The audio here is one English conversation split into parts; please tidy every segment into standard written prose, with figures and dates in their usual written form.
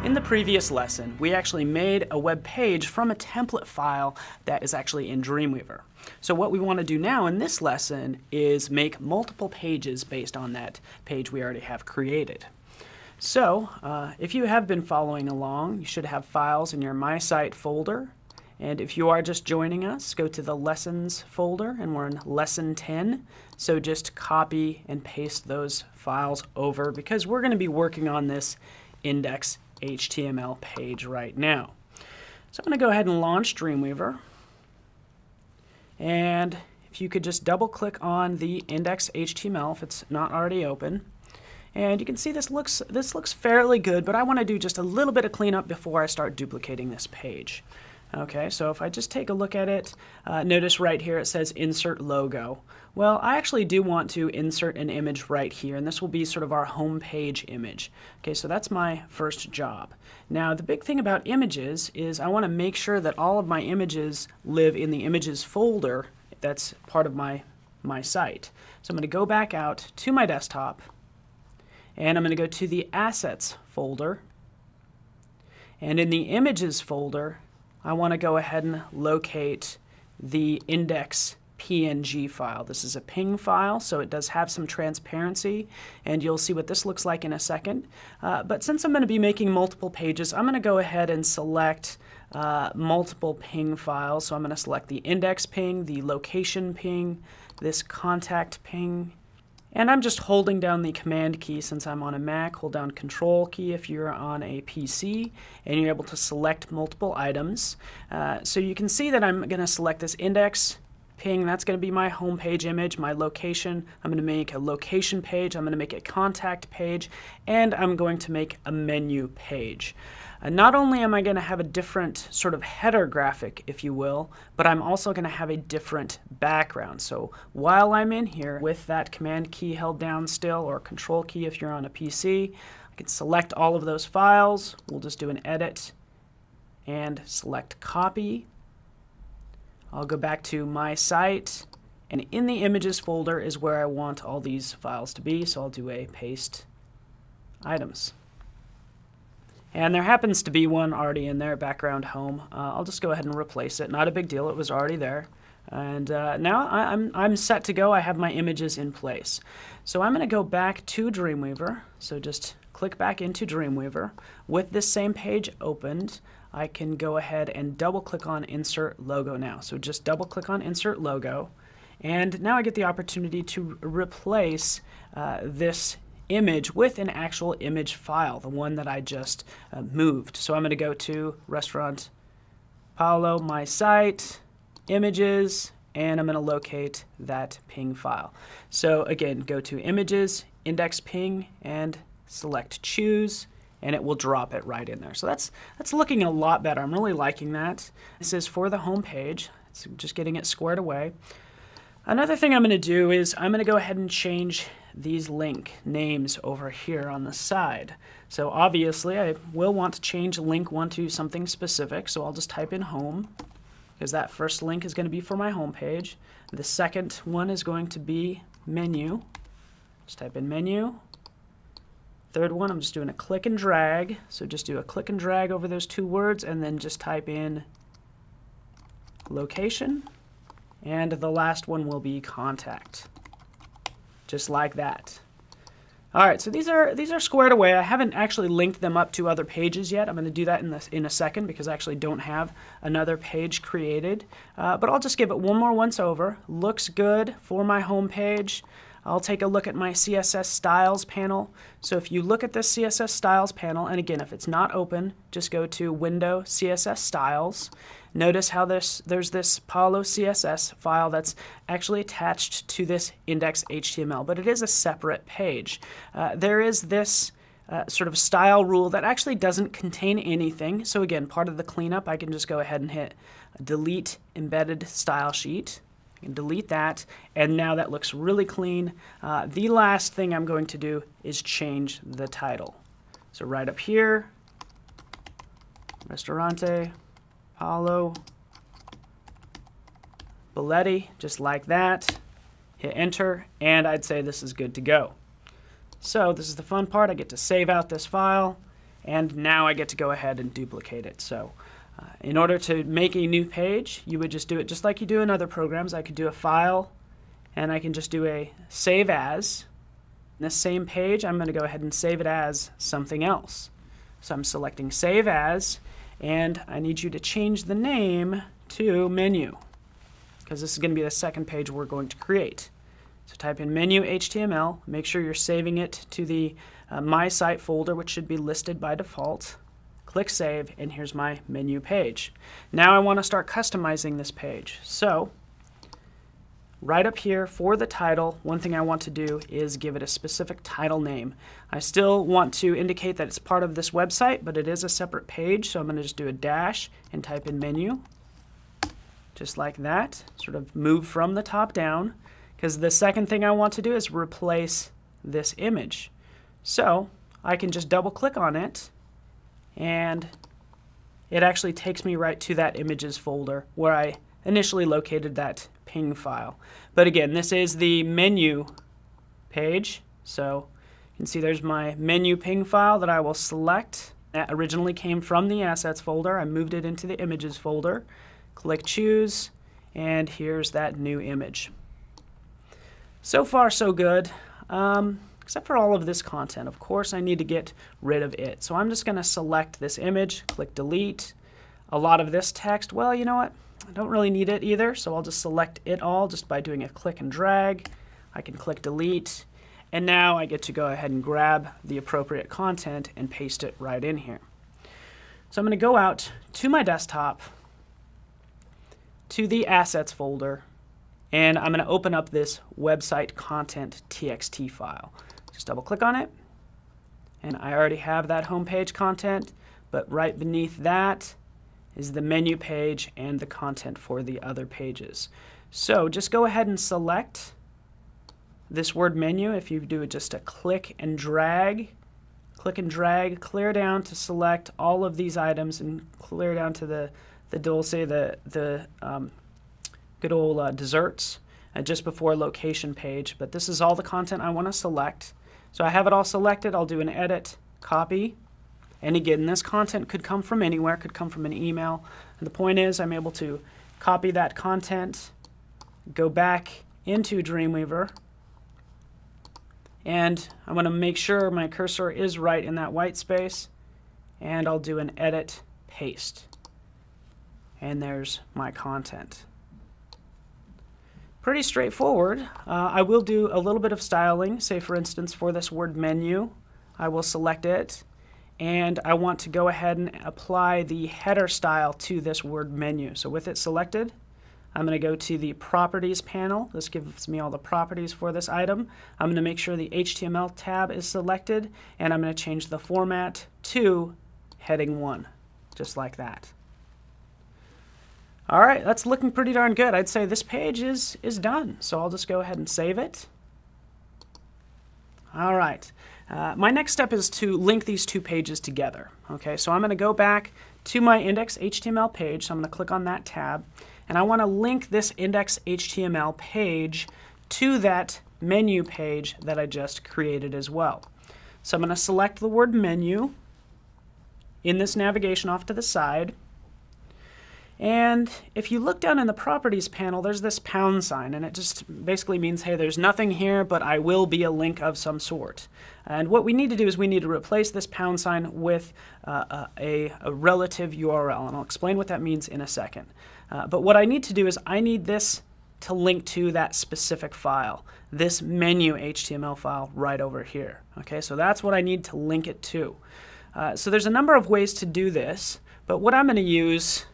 In the previous lesson, we actually made a web page from a template file that is actually in Dreamweaver. So what we want to do now in this lesson is make multiple pages based on that page we already have created. So if you have been following along, you should have files in your My Site folder. And if you are just joining us, go to the Lessons folder, and we're in Lesson 10. So just copy and paste those files over because we're going to be working on this index HTML page right now. So I'm going to go ahead and launch Dreamweaver. And if you could just double click on the index HTML if it's not already open. And you can see this looks fairly good, but I want to do just a little bit of cleanup before I start duplicating this page. Okay, so if I just take a look at it, notice right here it says Insert Logo. Well, I actually do want to insert an image right here, and this will be sort of our home page image. Okay, so that's my first job. Now, the big thing about images is I want to make sure that all of my images live in the Images folder that's part of my site. So I'm going to go back out to my desktop, and I'm going to go to the Assets folder, and in the Images folder, I want to go ahead and locate the index PNG file. This is a PNG file, so it does have some transparency, and you'll see what this looks like in a second. But since I'm going to be making multiple pages, I'm going to go ahead and select multiple PNG files. So I'm going to select the index PNG, the location PNG, this contact PNG, and I'm just holding down the Command key since I'm on a Mac. Hold down Control key if you're on a PC, and you're able to select multiple items. So you can see that I'm going to select this index PNG. That's going to be my home page image, my location. I'm going to make a location page. I'm going to make a contact page, and I'm going to make a menu page. Not only am I going to have a different sort of header graphic, if you will, but I'm also going to have a different background. So while I'm in here with that Command key held down still, or Control key if you're on a PC, I can select all of those files. We'll just do an edit and select copy. I'll go back to My Site, and in the Images folder is where I want all these files to be, so I'll do a paste items. And there happens to be one already in there, background home. I'll just go ahead and replace it. Not a big deal, it was already there. And now I'm set to go. I have my images in place. So I'm going to go back to Dreamweaver. So just click back into Dreamweaver. With this same page opened, I can go ahead and double click on Insert Logo now. So just double click on Insert Logo. And now I get the opportunity to replace this image with an actual image file, the one that I just moved. So I'm going to go to Restaurant Paolo, My Site, Images, and I'm going to locate that PNG file. So again, go to Images, Index PNG, and select Choose, and it will drop it right in there. So that's looking a lot better. I'm really liking that. This is for the home page. It's just getting it squared away. Another thing I'm going to do is I'm going to go ahead and change these link names over here on the side. So obviously I will want to change link 1 to something specific, so I'll just type in home, because that first link is going to be for my home page. The second one is going to be menu. Just type in menu. Third one, I'm just doing a click and drag, so just do a click and drag over those two words, and then just type in location. And the last one will be contact, just like that. All right, so these are squared away. I haven't actually linked them up to other pages yet. I'm going to do that in a second because I actually don't have another page created. But I'll just give it one more once over. Looks good for my home page. I'll take a look at my CSS Styles panel. So if you look at this CSS Styles panel, and again, if it's not open, just go to Window, CSS Styles. Notice how there's this Paolo CSS file that's actually attached to this index HTML, but it is a separate page. There is this sort of style rule that actually doesn't contain anything. So again, part of the cleanup, I can just go ahead and hit Delete Embedded Style Sheet. And delete that, and now that looks really clean. The last thing I'm going to do is change the title. So right up here, Ristorante Paolo Belletti, just like that. Hit enter, and I'd say this is good to go. So this is the fun part. I get to save out this file, and now I get to go ahead and duplicate it. So in order to make a new page, you would just do it just like you do in other programs. I could do a file, and I can just do a save as. In this same page, I'm going to go ahead and save it as something else. So I'm selecting save as, and I need you to change the name to menu, because this is going to be the second page we're going to create. So type in menu HTML, make sure you're saving it to the My Site folder, which should be listed by default. Click Save, and here's my menu page. Now I want to start customizing this page. So right up here for the title, one thing I want to do is give it a specific title name. I still want to indicate that it's part of this website, but it is a separate page, so I'm going to just do a dash and type in menu, just like that. Sort of move from the top down, because the second thing I want to do is replace this image. So I can just double click on it, and it actually takes me right to that images folder where I initially located that ping file. But again, this is the menu page, so you can see there's my menu ping file that I will select. That originally came from the assets folder. I moved it into the images folder. Click choose, and here's that new image. So far so good, except for all of this content. Of course I need to get rid of it. So I'm just going to select this image, click delete. A lot of this text, well, you know what? I don't really need it either, so I'll just select it all just by doing a click and drag. I can click delete, and now I get to go ahead and grab the appropriate content and paste it right in here. So I'm going to go out to my desktop, to the assets folder, and I'm going to open up this website content txt file. Just double click on it, and I already have that homepage content, but right beneath that is the menu page and the content for the other pages. So just go ahead and select this word menu. If you do just a click and drag, clear down to select all of these items and clear down to the good old desserts just before location page. But this is all the content I want to select. So I have it all selected. I'll do an edit, copy. And again, this content could come from anywhere, could come from an email. And the point is I'm able to copy that content, go back into Dreamweaver, and I'm going to make sure my cursor is right in that white space, and I'll do an edit, paste. And there's my content. Pretty straightforward. I will do a little bit of styling. Say for instance for this word menu, I will select it, and I want to go ahead and apply the header style to this word menu. So with it selected, I'm going to go to the properties panel. This gives me all the properties for this item. I'm going to make sure the HTML tab is selected, and I'm going to change the format to heading 1, just like that. All right, that's looking pretty darn good. I'd say this page is done. So I'll just go ahead and save it. All right. My next step is to link these two pages together. Okay, so I'm going to go back to my index.html page. So I'm going to click on that tab, and I want to link this index.html page to that menu page that I just created as well. So I'm going to select the word menu in this navigation off to the side. And if you look down in the properties panel, there's this pound sign, and it just basically means, hey, there's nothing here, but I will be a link of some sort. And what we need to do is we need to replace this pound sign with a relative URL, and I'll explain what that means in a second. But what I need to do is I need this to link to that specific file, this menu HTML file right over here. Okay, so that's what I need to link it to. So there's a number of ways to do this, but what I'm going to use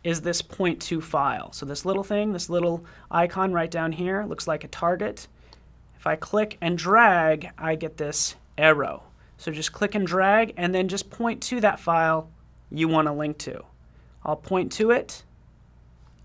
is this point to file. So this little thing, this little icon right down here, looks like a target. If I click and drag, I get this arrow. So just click and drag, and then just point to that file you want to link to. I'll point to it,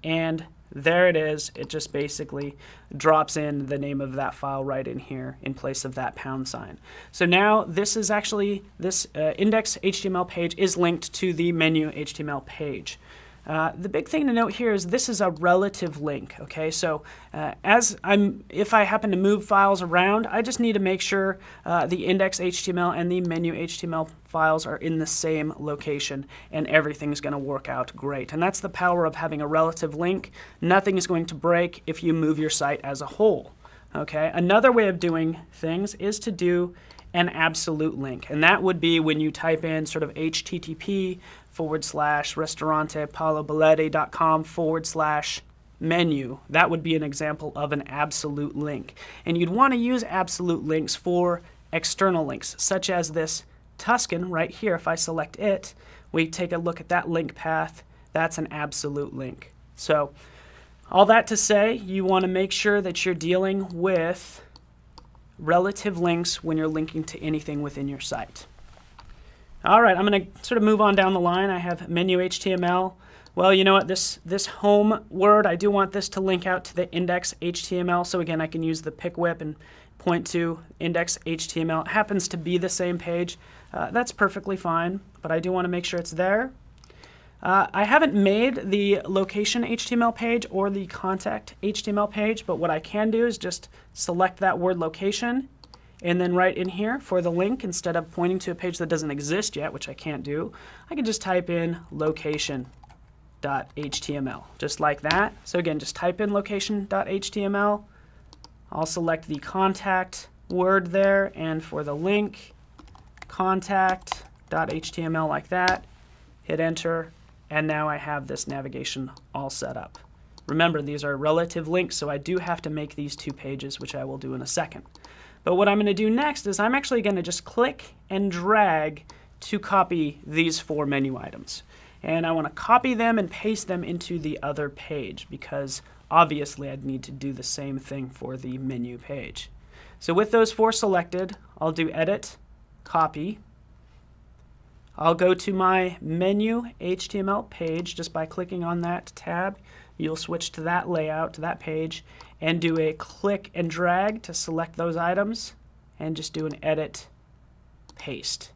and there it is. It just basically drops in the name of that file right in here in place of that pound sign. So now this is actually, this index.html page is linked to the menu HTML page. The big thing to note here is this is a relative link, okay? So if I happen to move files around, I just need to make sure the index.html and the menu.html files are in the same location, and everything's going to work out great. And that's the power of having a relative link. Nothing is going to break if you move your site as a whole, okay? Another way of doing things is to do an absolute link, and that would be when you type in sort of http://restaurantepalobelletti.com/menu. That would be an example of an absolute link. And you'd want to use absolute links for external links, such as this Tuscan right here. If I select it, we take a look at that link path. That's an absolute link. So all that to say, you want to make sure that you're dealing with relative links when you're linking to anything within your site. All right, I'm going to sort of move on down the line. I have menu HTML. Well, you know what? This home word, I do want this to link out to the index HTML. So again, I can use the pick whip and point to index HTML. It happens to be the same page. That's perfectly fine, but I do want to make sure it's there. I haven't made the location HTML page or the contact HTML page, but what I can do is just select that word location, and then right in here for the link, instead of pointing to a page that doesn't exist yet, which I can't do, I can just type in location.html, just like that. So again, just type in location.html. I'll select the contact word there, and for the link, contact.html like that. Hit enter, and now I have this navigation all set up. Remember, these are relative links, so I do have to make these two pages, which I will do in a second. But what I'm going to do next is I'm actually going to just click and drag to copy these 4 menu items. And I want to copy them and paste them into the other page, because obviously I'd need to do the same thing for the menu page. So with those 4 selected, I'll do Edit, Copy. I'll go to my menu HTML page just by clicking on that tab. You'll switch to that layout, to that page, and do a click and drag to select those items, and just do an edit, paste.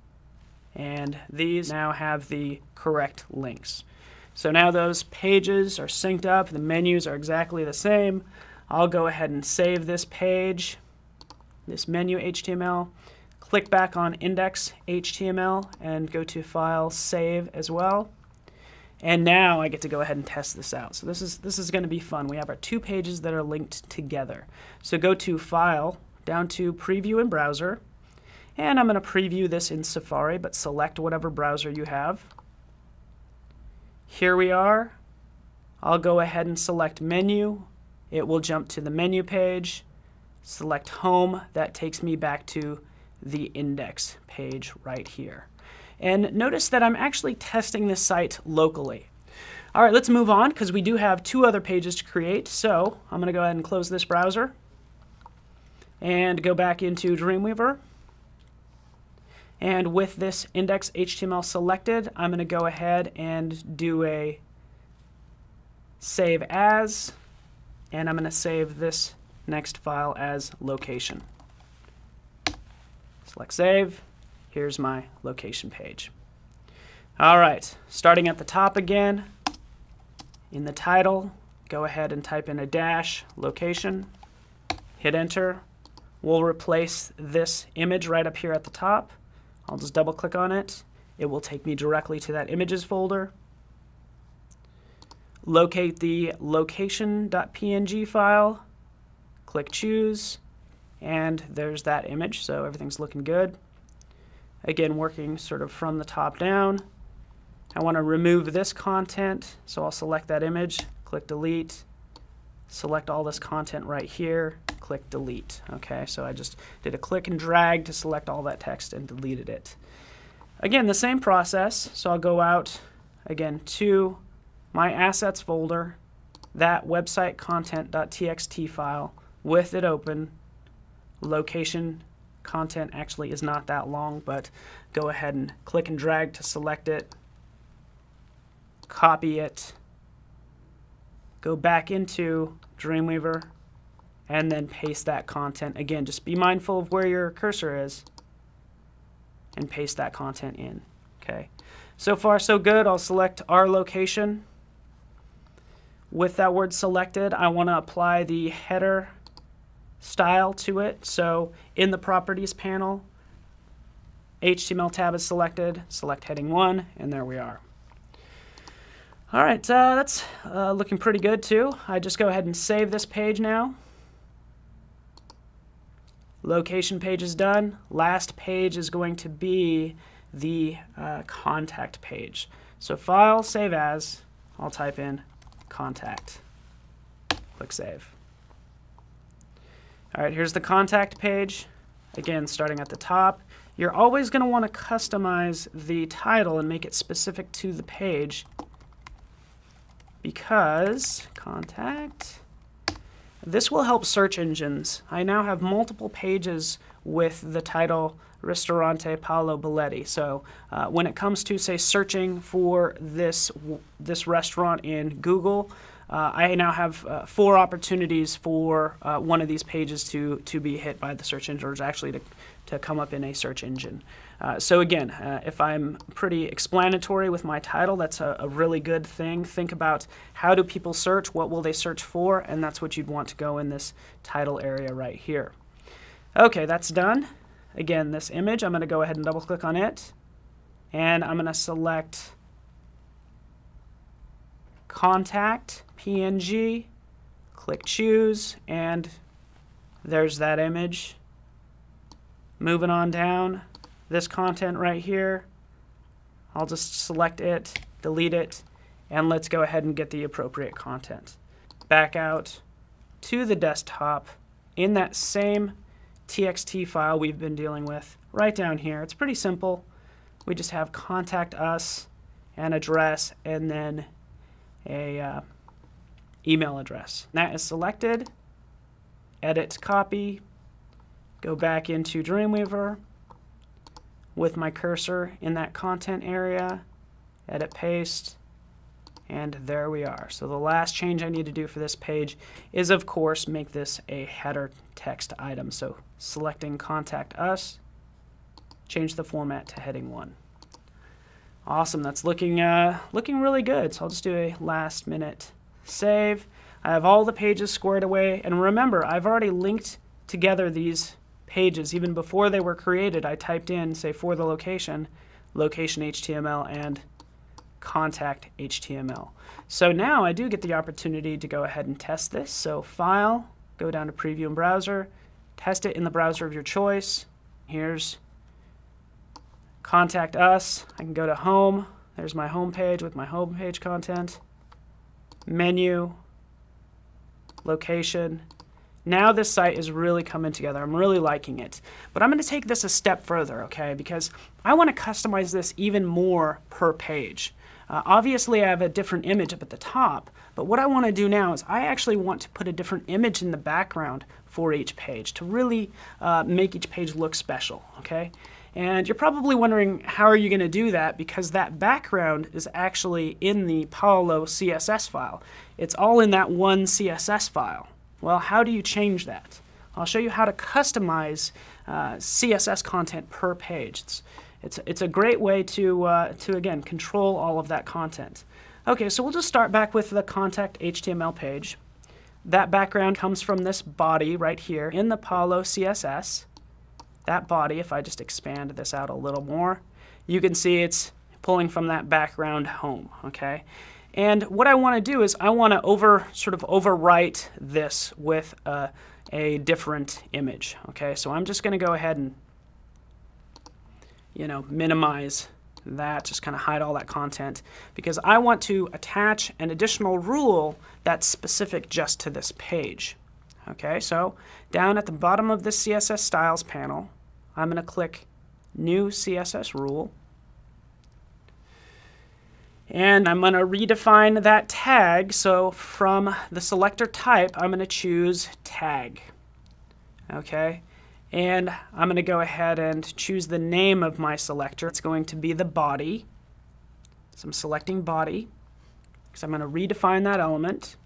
And these now have the correct links. So now those pages are synced up, the menus are exactly the same. I'll go ahead and save this page, this menu HTML, click back on index HTML, and go to File, Save as well. And now I get to go ahead and test this out. So this is going to be fun. We have our 2 pages that are linked together. So go to File, down to Preview in Browser, and I'm going to preview this in Safari, but select whatever browser you have. Here we are. I'll go ahead and select Menu. It will jump to the menu page. Select Home. That takes me back to the index page right here. And notice that I'm actually testing this site locally. All right, let's move on, because we do have 2 other pages to create. So I'm going to go ahead and close this browser and go back into Dreamweaver. And with this index HTML selected, I'm going to go ahead and do a Save As, and I'm going to save this next file as location. Select Save. Here's my location page. All right, starting at the top again, in the title, go ahead and type in a dash location, hit enter. We'll replace this image right up here at the top. I'll just double click on it. It will take me directly to that images folder. Locate the location.png file, click choose, and there's that image, so everything's looking good. Again, working sort of from the top down. I want to remove this content, so I'll select that image, click delete, select all this content right here, click delete. Okay, so I just did a click and drag to select all that text and deleted it. Again, the same process, so I'll go out again to my assets folder, that website content.txt file with it open. Location content actually is not that long, but go ahead and click and drag to select it, copy it, go back into Dreamweaver, and then paste that content. Again, just be mindful of where your cursor is and paste that content in. Okay. So far so good. I'll select our location with that word selected, I want to apply the header style to it. So in the Properties panel, HTML tab is selected, select heading 1, and there we are. All right, that's looking pretty good too. I just go ahead and save this page now. Location page is done. Last page is going to be the contact page. So File, Save As, I'll type in Contact. Click Save. All right, here's the contact page. Again, starting at the top. You're always going to want to customize the title and make it specific to the page, because contact, this will help search engines. I now have multiple pages with the title Ristorante Paolo Belletti. So when it comes to, say, searching for this restaurant in Google, I now have 4 opportunities for one of these pages to be hit by the search engine, or actually to come up in a search engine. So again, if I'm pretty explanatory with my title, that's a really good thing. Think about how do people search, what will they search for, and that's what you'd want to go in this title area right here. Okay, that's done. Again, this image, I'm going to go ahead and double click on it, and I'm going to select Contact, PNG, click Choose, and there's that image. Moving on down, this content right here, I'll just select it, delete it, and let's go ahead and get the appropriate content. Back out to the desktop in that same TXT file we've been dealing with right down here. It's pretty simple. We just have contact us, an address, and then a email address. That is selected. Edit, copy. Go back into Dreamweaver with my cursor in that content area. Edit, paste. And there we are. So the last change I need to do for this page is, of course, make this a header text item. So selecting Contact Us, change the format to heading 1. Awesome, that's looking really good. So I'll just do a last minute save. I have all the pages squared away, and remember, I've already linked together these pages. Even before they were created, I typed in, say, for the location, location HTML and contact HTML. So now I do get the opportunity to go ahead and test this. So File, go down to Preview in Browser, test it in the browser of your choice. Here's Contact Us. I can go to Home. There's my home page with my home page content. Menu, location. Now this site is really coming together. I'm really liking it. But I'm going to take this a step further, okay? Because I want to customize this even more per page. Obviously, I have a different image up at the top, but what I want to do now is I actually want to put a different image in the background for each page to really make each page look special, okay? And you're probably wondering, how are you going to do that? Because that background is actually in the Paolo CSS file. It's all in that one CSS file. Well, how do you change that? I'll show you how to customize CSS content per page. It's a great way to again, control all of that content. Okay, so we'll just start back with the contact HTML page. That background comes from this body right here in the Paolo CSS. That body, if I just expand this out a little more, you can see it's pulling from that background home, okay? And what I want to do is I want to overwrite this with a different image, okay? So I'm just going to go ahead and minimize that, just kind of hide all that content, because I want to attach an additional rule that's specific just to this page. Okay, so down at the bottom of this CSS Styles panel, I'm going to click New CSS Rule, and I'm going to redefine that tag. So from the selector type, I'm going to choose Tag. Okay, and I'm going to go ahead and choose the name of my selector. It's going to be the body. So I'm selecting body because I'm going to redefine that element.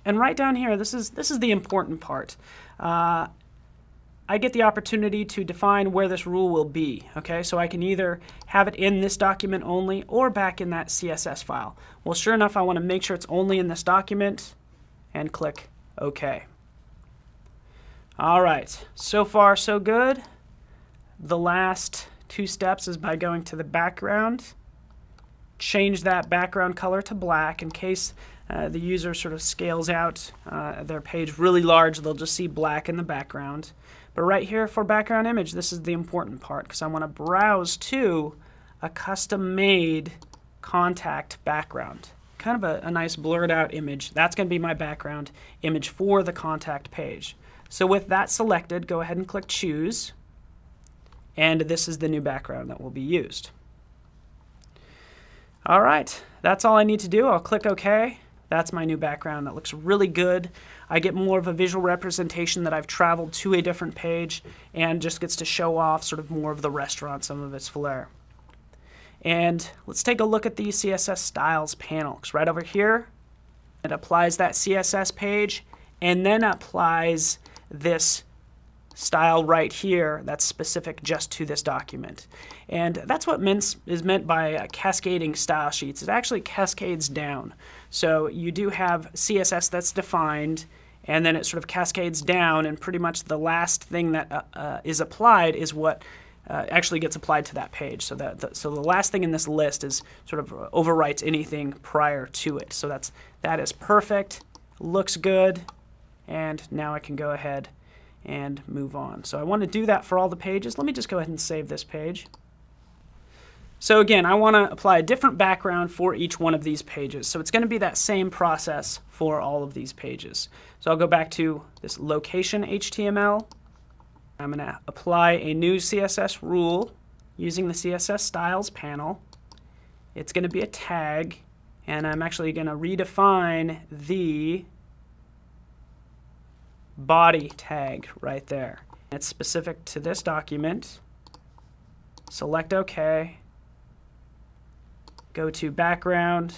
And right down here, this is the important part. I get the opportunity to define where this rule will be. Okay, so I can either have it in this document only or back in that CSS file. Well, sure enough, I want to make sure it's only in this document and click OK. All right, so far so good. The last two steps is by going to the background, change that background color to black in case the user sort of scales out their page really large. They'll just see black in the background. But right here for background image, this is the important part because I want to browse to a custom-made contact background. Kind of a nice blurred out image. That's going to be my background image for the contact page. So with that selected, go ahead and click Choose. And this is the new background that will be used. All right, that's all I need to do. I'll click OK. That's my new background. That looks really good. I get more of a visual representation that I've traveled to a different page and just gets to show off sort of more of the restaurant, some of its flair. And let's take a look at the CSS Styles panel. Because right over here, it applies that CSS page and then applies this style right here that's specific just to this document. And that's what is meant by cascading style sheets. It actually cascades down. So you do have CSS that's defined, and then it sort of cascades down, and pretty much the last thing that is applied is what actually gets applied to that page. So the last thing in this list is sort of overwrites anything prior to it. So that is perfect, looks good, and now I can go ahead and move on. So I want to do that for all the pages. Let me just go ahead and save this page. So again, I want to apply a different background for each one of these pages. So it's going to be that same process for all of these pages. So I'll go back to this location HTML. I'm going to apply a new CSS rule using the CSS Styles panel. It's going to be a tag, and I'm actually going to redefine the body tag right there. It's specific to this document. Select OK. Go to background.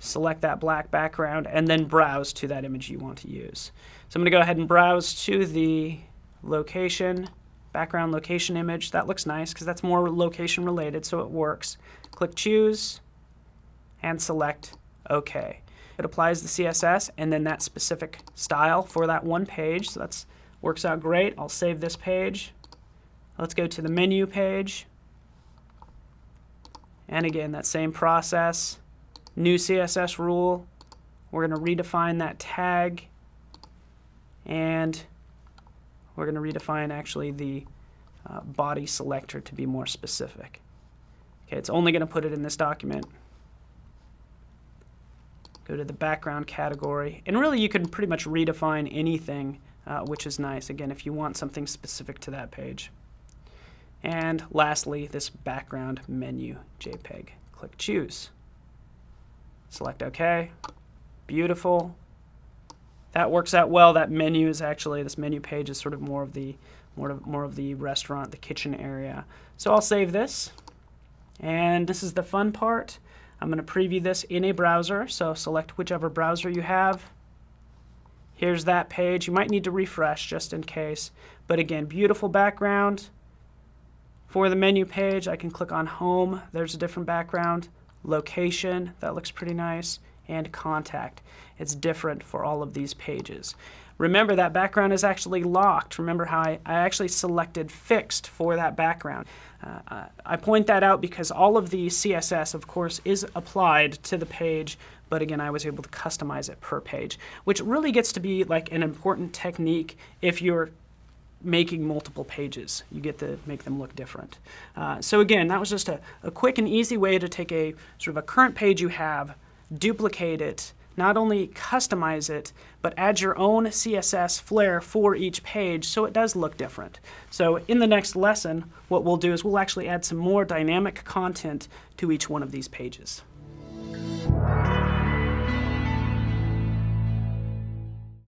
Select that black background and then browse to that image you want to use. So I'm going to go ahead and browse to the location, background location image. That looks nice because that's more location related, so it works. Click Choose and select OK. It applies the CSS and then that specific style for that one page. So that works out great. I'll save this page. Let's go to the menu page. And again, that same process. New CSS rule. We're going to redefine that tag. And we're going to redefine actually the body selector to be more specific. Okay, it's only going to put it in this document. Go to the background category, and really you can pretty much redefine anything, which is nice, again, if you want something specific to that page. And lastly, this background menu JPEG. Click Choose. Select OK. Beautiful. That works out well. That menu is actually, this menu page is sort of more of the restaurant, the kitchen area. So I'll save this, and this is the fun part. I'm going to preview this in a browser, so select whichever browser you have. Here's that page. You might need to refresh just in case. But again, beautiful background. For the menu page, I can click on Home. There's a different background. Location, that looks pretty nice. And Contact. It's different for all of these pages. Remember, that background is actually locked. Remember how I actually selected Fixed for that background. I point that out because all of the CSS, of course, is applied to the page, but again, I was able to customize it per page, which really gets to be like an important technique if you're making multiple pages. You get to make them look different. So again, that was just a quick and easy way to take a sort of a current page you have, duplicate it, not only customize it, but add your own CSS flair for each page so it does look different. So in the next lesson, what we'll do is we'll actually add some more dynamic content to each one of these pages.